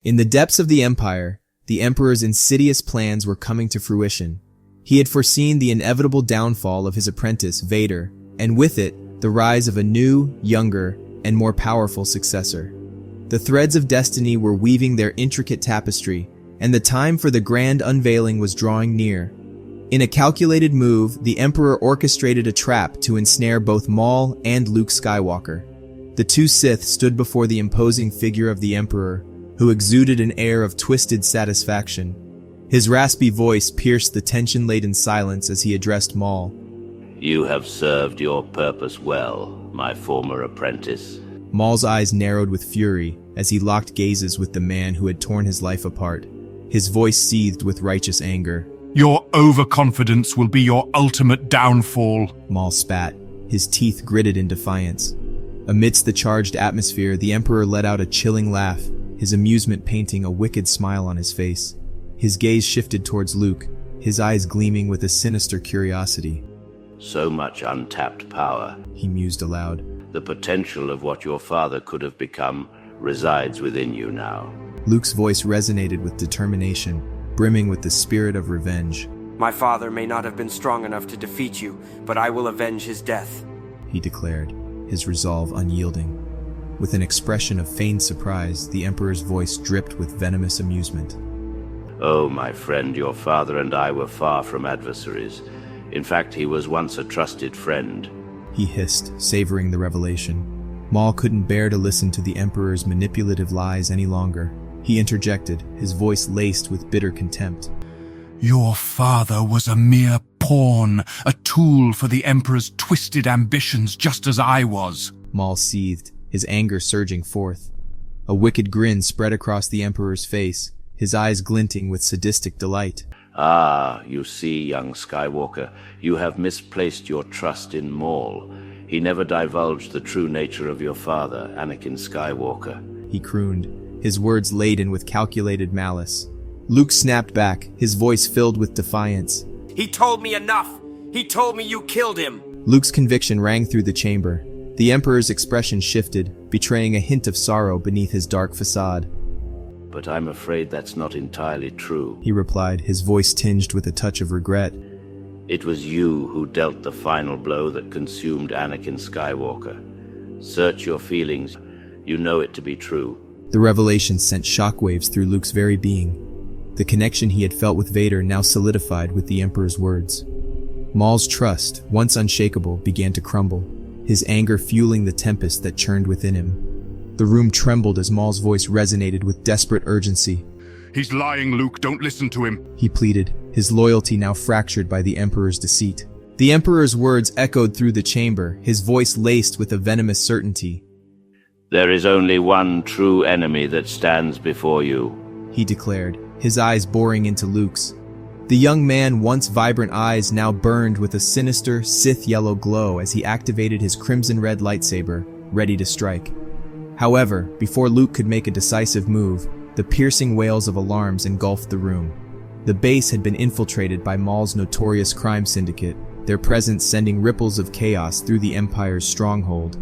In the depths of the Empire, the Emperor's insidious plans were coming to fruition. He had foreseen the inevitable downfall of his apprentice, Vader, and with it, the rise of a new, younger, and more powerful successor. The threads of destiny were weaving their intricate tapestry, and the time for the grand unveiling was drawing near. In a calculated move, the Emperor orchestrated a trap to ensnare both Maul and Luke Skywalker. The two Sith stood before the imposing figure of the Emperor, who exuded an air of twisted satisfaction. His raspy voice pierced the tension-laden silence as he addressed Maul. You have served your purpose well, my former apprentice. Maul's eyes narrowed with fury as he locked gazes with the man who had torn his life apart. His voice seethed with righteous anger. Your overconfidence will be your ultimate downfall. Maul spat, his teeth gritted in defiance. Amidst the charged atmosphere, the Emperor let out a chilling laugh, his amusement painting a wicked smile on his face. His gaze shifted towards Luke, his eyes gleaming with a sinister curiosity. So much untapped power, he mused aloud. The potential of what your father could have become resides within you now. Luke's voice resonated with determination, brimming with the spirit of revenge. My father may not have been strong enough to defeat you, but I will avenge his death, he declared, his resolve unyielding. With an expression of feigned surprise, the Emperor's voice dripped with venomous amusement. Oh, my friend, your father and I were far from adversaries. In fact, he was once a trusted friend. He hissed, savoring the revelation. Maul couldn't bear to listen to the Emperor's manipulative lies any longer. He interjected, his voice laced with bitter contempt. Your father was a mere pawn, a tool for the Emperor's twisted ambitions, just as I was. Maul seethed, his anger surging forth. A wicked grin spread across the Emperor's face, his eyes glinting with sadistic delight. Ah, you see, young Skywalker, you have misplaced your trust in Maul. He never divulged the true nature of your father, Anakin Skywalker. He crooned, his words laden with calculated malice. Luke snapped back, his voice filled with defiance. He told me enough! He told me you killed him! Luke's conviction rang through the chamber. The Emperor's expression shifted, betraying a hint of sorrow beneath his dark facade. But I'm afraid that's not entirely true, he replied, his voice tinged with a touch of regret. It was you who dealt the final blow that consumed Anakin Skywalker. Search your feelings. You know it to be true. The revelation sent shockwaves through Luke's very being. The connection he had felt with Vader now solidified with the Emperor's words. Maul's trust, once unshakable, began to crumble, his anger fueling the tempest that churned within him. The room trembled as Maul's voice resonated with desperate urgency. He's lying, Luke. Don't listen to him, he pleaded, his loyalty now fractured by the Emperor's deceit. The Emperor's words echoed through the chamber, his voice laced with a venomous certainty. There is only one true enemy that stands before you, he declared, his eyes boring into Luke's. The young man's once vibrant eyes now burned with a sinister, Sith-yellow glow as he activated his crimson-red lightsaber, ready to strike. However, before Luke could make a decisive move, the piercing wails of alarms engulfed the room. The base had been infiltrated by Maul's notorious crime syndicate, their presence sending ripples of chaos through the Empire's stronghold.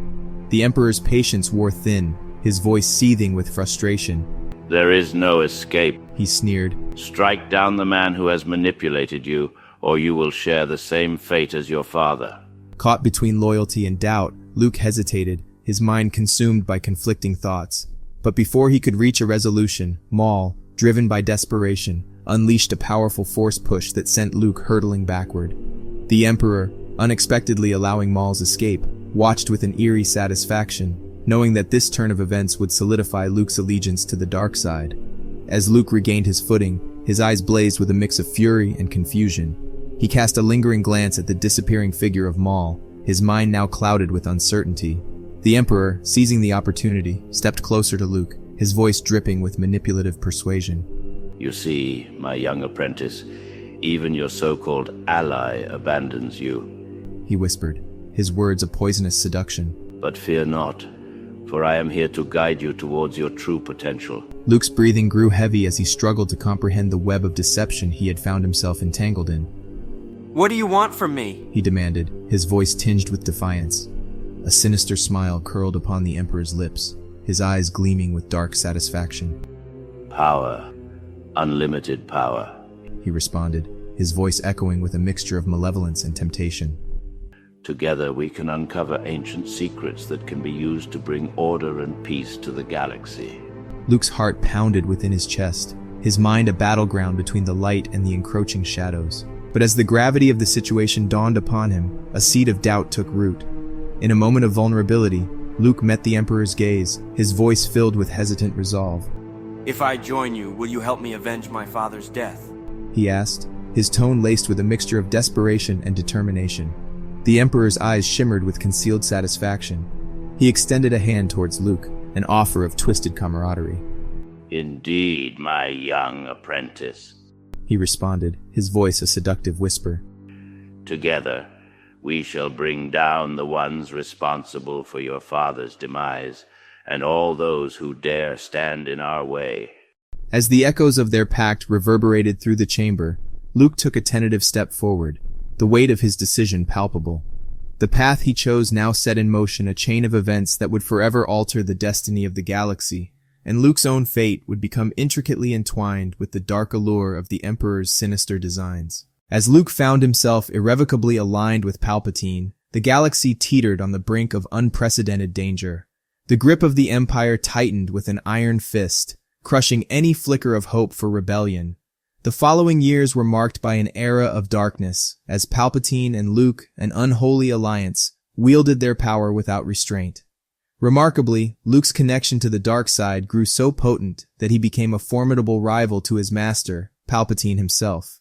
The Emperor's patience wore thin, his voice seething with frustration. There is no escape, he sneered. Strike down the man who has manipulated you, or you will share the same fate as your father. Caught between loyalty and doubt, Luke hesitated, his mind consumed by conflicting thoughts. But before he could reach a resolution, Maul, driven by desperation, unleashed a powerful force push that sent Luke hurtling backward. The Emperor, unexpectedly allowing Maul's escape, watched with an eerie satisfaction, knowing that this turn of events would solidify Luke's allegiance to the dark side. As Luke regained his footing, his eyes blazed with a mix of fury and confusion. He cast a lingering glance at the disappearing figure of Maul, his mind now clouded with uncertainty. The Emperor, seizing the opportunity, stepped closer to Luke, his voice dripping with manipulative persuasion. You see, my young apprentice, even your so-called ally abandons you, he whispered, his words a poisonous seduction. But fear not, for I am here to guide you towards your true potential. Luke's breathing grew heavy as he struggled to comprehend the web of deception he had found himself entangled in. What do you want from me? He demanded, his voice tinged with defiance. A sinister smile curled upon the Emperor's lips, his eyes gleaming with dark satisfaction. Power. Unlimited power. He responded, his voice echoing with a mixture of malevolence and temptation. Together we can uncover ancient secrets that can be used to bring order and peace to the galaxy. Luke's heart pounded within his chest, his mind a battleground between the light and the encroaching shadows. But as the gravity of the situation dawned upon him, a seed of doubt took root. In a moment of vulnerability, Luke met the Emperor's gaze, his voice filled with hesitant resolve. If I join you, will you help me avenge my father's death? He asked, his tone laced with a mixture of desperation and determination. The Emperor's eyes shimmered with concealed satisfaction. He extended a hand towards Luke, an offer of twisted camaraderie. Indeed, my young apprentice, he responded, his voice a seductive whisper. Together, we shall bring down the ones responsible for your father's demise, and all those who dare stand in our way. As the echoes of their pact reverberated through the chamber, Luke took a tentative step forward, the weight of his decision palpable. The path he chose now set in motion a chain of events that would forever alter the destiny of the galaxy, and Luke's own fate would become intricately entwined with the dark allure of the Emperor's sinister designs. As Luke found himself irrevocably aligned with Palpatine, the galaxy teetered on the brink of unprecedented danger. The grip of the Empire tightened with an iron fist, crushing any flicker of hope for rebellion. The following years were marked by an era of darkness, as Palpatine and Luke, an unholy alliance, wielded their power without restraint. Remarkably, Luke's connection to the dark side grew so potent that he became a formidable rival to his master, Palpatine himself.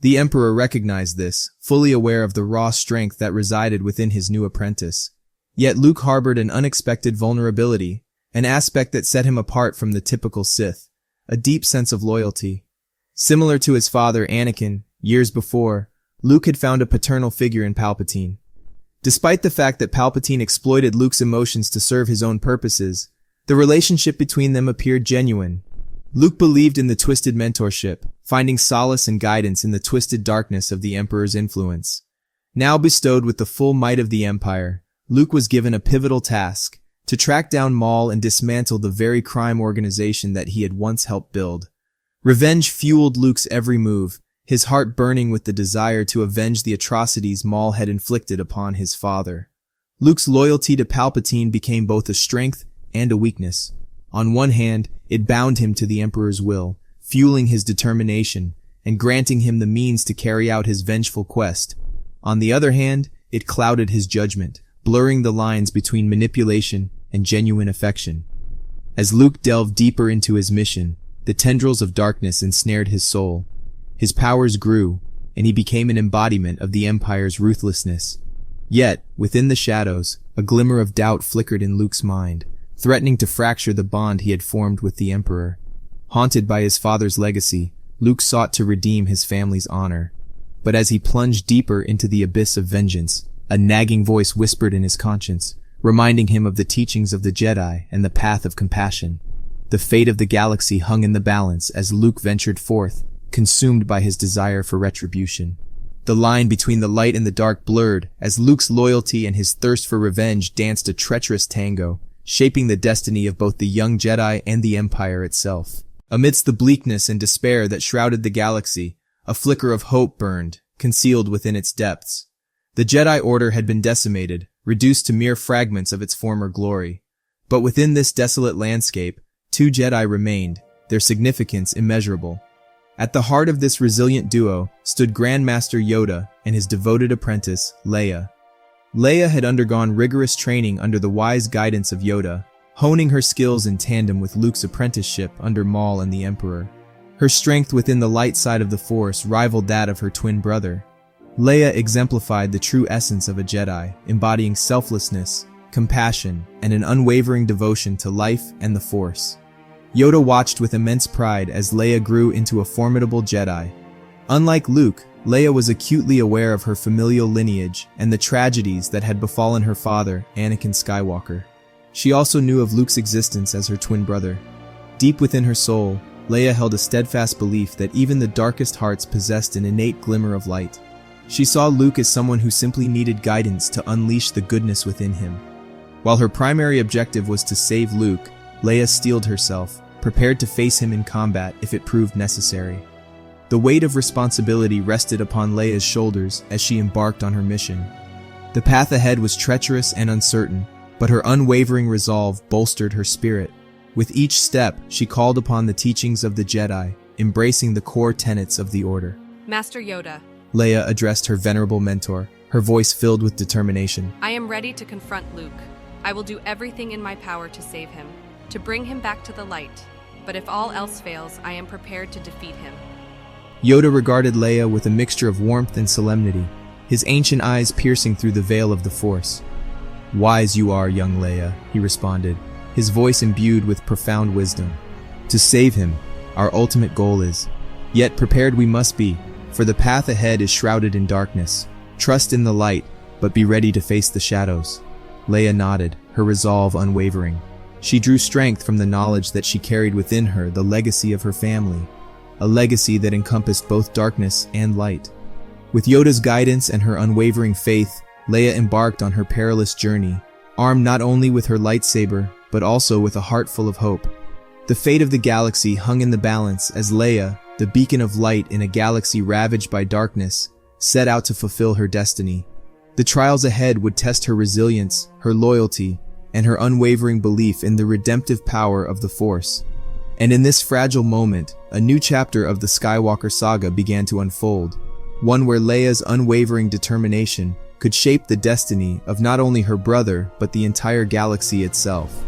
The Emperor recognized this, fully aware of the raw strength that resided within his new apprentice. Yet Luke harbored an unexpected vulnerability, an aspect that set him apart from the typical Sith, a deep sense of loyalty. Similar to his father, Anakin, years before, Luke had found a paternal figure in Palpatine. Despite the fact that Palpatine exploited Luke's emotions to serve his own purposes, the relationship between them appeared genuine. Luke believed in the twisted mentorship, finding solace and guidance in the twisted darkness of the Emperor's influence. Now bestowed with the full might of the Empire, Luke was given a pivotal task, to track down Maul and dismantle the very crime organization that he had once helped build. Revenge fueled Luke's every move, his heart burning with the desire to avenge the atrocities Maul had inflicted upon his father. Luke's loyalty to Palpatine became both a strength and a weakness. On one hand, it bound him to the Emperor's will, fueling his determination and granting him the means to carry out his vengeful quest. On the other hand, it clouded his judgment, blurring the lines between manipulation and genuine affection. As Luke delved deeper into his mission, the tendrils of darkness ensnared his soul. His powers grew, and he became an embodiment of the Empire's ruthlessness. Yet, within the shadows, a glimmer of doubt flickered in Luke's mind, threatening to fracture the bond he had formed with the Emperor. Haunted by his father's legacy, Luke sought to redeem his family's honor. But as he plunged deeper into the abyss of vengeance, a nagging voice whispered in his conscience, reminding him of the teachings of the Jedi and the path of compassion. The fate of the galaxy hung in the balance as Luke ventured forth, consumed by his desire for retribution. The line between the light and the dark blurred as Luke's loyalty and his thirst for revenge danced a treacherous tango, shaping the destiny of both the young Jedi and the Empire itself. Amidst the bleakness and despair that shrouded the galaxy, a flicker of hope burned, concealed within its depths. The Jedi Order had been decimated, reduced to mere fragments of its former glory. But within this desolate landscape, 2 Jedi remained, their significance immeasurable. At the heart of this resilient duo stood Grand Master Yoda and his devoted apprentice, Leia. Leia had undergone rigorous training under the wise guidance of Yoda, honing her skills in tandem with Luke's apprenticeship under Maul and the Emperor. Her strength within the light side of the Force rivaled that of her twin brother. Leia exemplified the true essence of a Jedi, embodying selflessness, compassion, and an unwavering devotion to life and the Force. Yoda watched with immense pride as Leia grew into a formidable Jedi. Unlike Luke, Leia was acutely aware of her familial lineage and the tragedies that had befallen her father, Anakin Skywalker. She also knew of Luke's existence as her twin brother. Deep within her soul, Leia held a steadfast belief that even the darkest hearts possessed an innate glimmer of light. She saw Luke as someone who simply needed guidance to unleash the goodness within him. While her primary objective was to save Luke, Leia steeled herself, prepared to face him in combat if it proved necessary. The weight of responsibility rested upon Leia's shoulders as she embarked on her mission. The path ahead was treacherous and uncertain, but her unwavering resolve bolstered her spirit. With each step, she called upon the teachings of the Jedi, embracing the core tenets of the Order. Master Yoda, Leia addressed her venerable mentor, her voice filled with determination. I am ready to confront Luke. I will do everything in my power to save him, to bring him back to the light. But if all else fails, I am prepared to defeat him. Yoda regarded Leia with a mixture of warmth and solemnity, his ancient eyes piercing through the veil of the Force. Wise you are, young Leia, he responded, his voice imbued with profound wisdom. To save him, our ultimate goal is. Yet prepared we must be, for the path ahead is shrouded in darkness. Trust in the light, but be ready to face the shadows. Leia nodded, her resolve unwavering. She drew strength from the knowledge that she carried within her the legacy of her family, a legacy that encompassed both darkness and light. With Yoda's guidance and her unwavering faith, Leia embarked on her perilous journey, armed not only with her lightsaber, but also with a heart full of hope. The fate of the galaxy hung in the balance as Leia, the beacon of light in a galaxy ravaged by darkness, set out to fulfill her destiny. The trials ahead would test her resilience, her loyalty, and her unwavering belief in the redemptive power of the Force. And in this fragile moment, a new chapter of the Skywalker saga began to unfold, one where Leia's unwavering determination could shape the destiny of not only her brother but the entire galaxy itself.